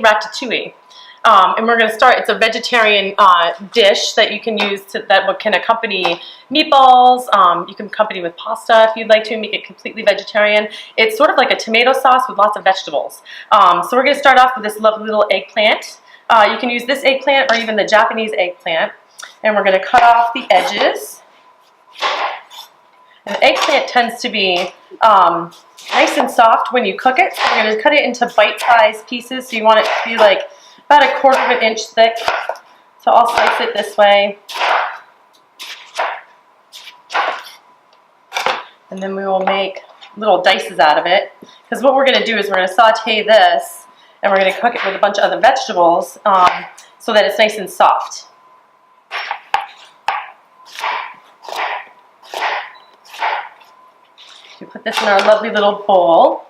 ratatouille. And we're going to start, it's a vegetarian dish that you can use that can accompany meatballs. You can accompany with pasta if you'd like to, make it completely vegetarian. It's sort of like a tomato sauce with lots of vegetables. So we're going to start off with this lovely little eggplant. You can use this eggplant or even the Japanese eggplant. And we're going to cut off the edges. And the eggplant tends to be nice and soft when you cook it. So we're going to cut it into bite-sized pieces. So you want it to be like about 1/4 of an inch thick. So I'll slice it this way. And then we will make little dices out of it. Because what we're going to do is we're going to saute this and we're going to cook it with a bunch of other vegetables so that it's nice and soft. We put this in our lovely little bowl.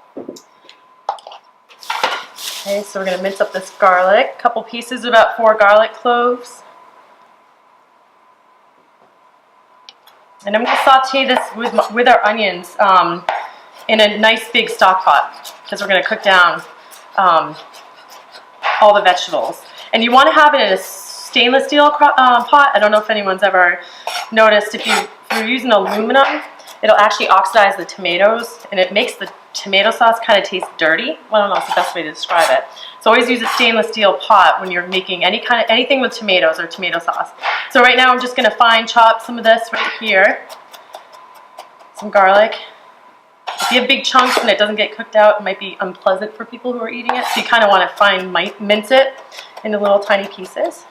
Okay, so we're going to mince up this garlic. A couple pieces, about 4 garlic cloves. And I'm going to saute this with our onions in a nice big stock pot because we're going to cook down all the vegetables. And you want to have it in a stainless steel pot. I don't know if anyone's ever noticed, if you're using aluminum, it'll actually oxidize the tomatoes and it makes the tomato sauce kind of taste dirty. Well, I don't know, it's the best way to describe it. So always use a stainless steel pot when you're making anything with tomatoes or tomato sauce. So right now I'm just going to fine chop some of this right here. Some garlic. If you have big chunks and it doesn't get cooked out, it might be unpleasant for people who are eating it. So you kind of want to mince it into little tiny pieces.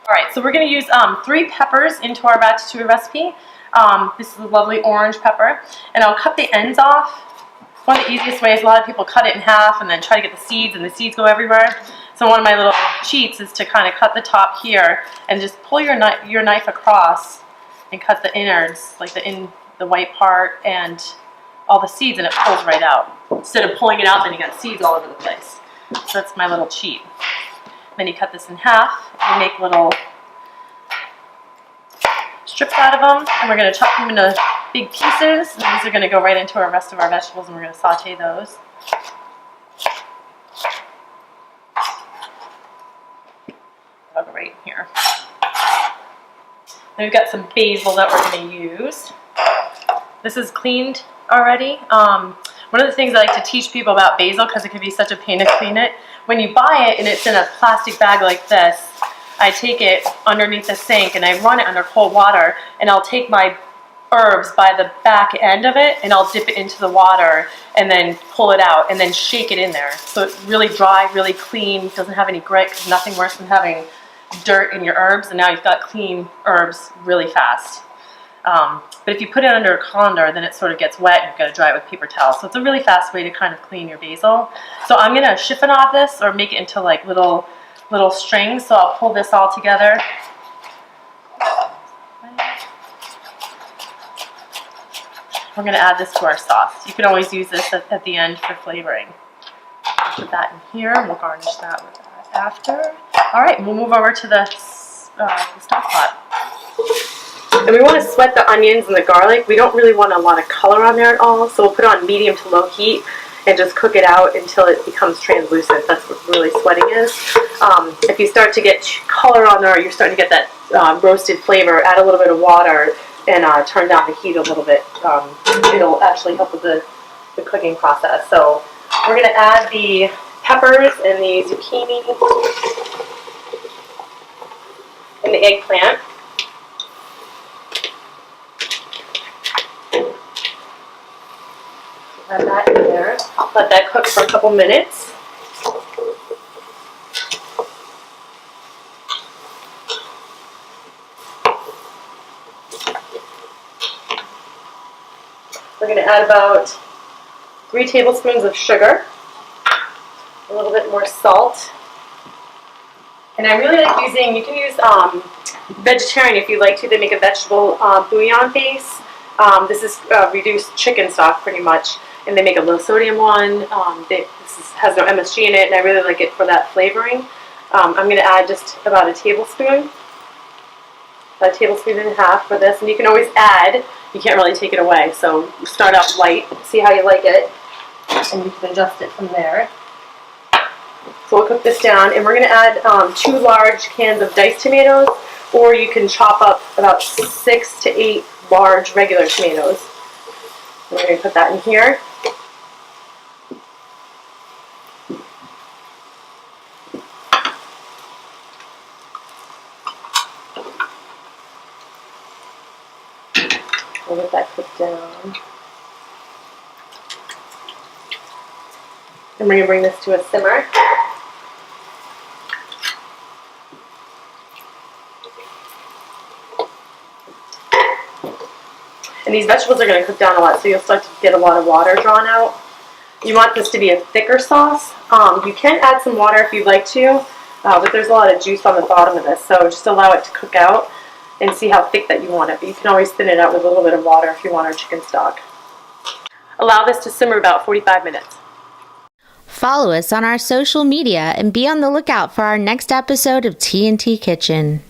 Alright, so we're going to use 3 peppers into our ratatouille recipe. This is a lovely orange pepper, and I'll cut the ends off. One of the easiest ways, a lot of people cut it in half and then try to get the seeds, and the seeds go everywhere. So one of my little cheats is to kind of cut the top here and just pull your knife across and cut the innards, like the white part and all the seeds, and it pulls right out. Instead of pulling it out, then you got seeds all over the place. So that's my little cheat. Then you cut this in half and make little strips out of them, and we're going to chop them into big pieces. And these are going to go right into our rest of our vegetables, and we're going to saute those. I'll go right in here. Then we've got some basil that we're going to use. This is cleaned already. One of the things I like to teach people about basil, because it can be such a pain to clean it, when you buy it and it's in a plastic bag like this, I take it underneath the sink and I run it under cold water, and I'll take my herbs by the back end of it and I'll dip it into the water and then pull it out and then shake it in there. So it's really dry, really clean, doesn't have any grit. Nothing worse than having dirt in your herbs, and now you've got clean herbs really fast. But if you put it under a colander, then it sort of gets wet and you've got to dry it with paper towels. So it's a really fast way to kind of clean your basil. So I'm going to chiffonade this or make it into like little strings. So I'll pull this all together. We're going to add this to our sauce. You can always use this at the end for flavoring. Put that in here, and we'll garnish that with that after. All right, we'll move over to the stock pot. And we want to sweat the onions and the garlic. We don't really want a lot of color on there at all, so we'll put it on medium to low heat and just cook it out until it becomes translucent. That's what really sweating is. If you start to get color on there, or you're starting to get that roasted flavor, add a little bit of water and turn down the heat a little bit. It'll actually help with the cooking process. So we're going to add the peppers and the zucchini and the eggplant. Add that in there. Let that cook for a couple minutes. We're going to add about 3 tablespoons of sugar, a little bit more salt, and I really like using, you can use vegetarian if you like to. They make a vegetable bouillon base. This is reduced chicken stock pretty much, and they make a low sodium one. Has no MSG in it, and I really like it for that flavoring. I'm going to add just about a tablespoon and a half for this, and you can always add. You can't really take it away, so start out light, see how you like it, and you can adjust it from there. So So we'll cook this down, and we're going to add 2 large cans of diced tomatoes, or you can chop up about 6 to 8 large regular tomatoes. And we're going to put that in here. We'll let that cook down. And we're going to bring this to a simmer. And these vegetables are going to cook down a lot, so you'll start to get a lot of water drawn out. You want this to be a thicker sauce. You can add some water if you'd like to, but there's a lot of juice on the bottom of this, so just allow it to cook out and see how thick that you want it. But you can always thin it out with a little bit of water if you want our chicken stock. Allow this to simmer about 45 minutes. Follow us on our social media and be on the lookout for our next episode of T&T Kitchen.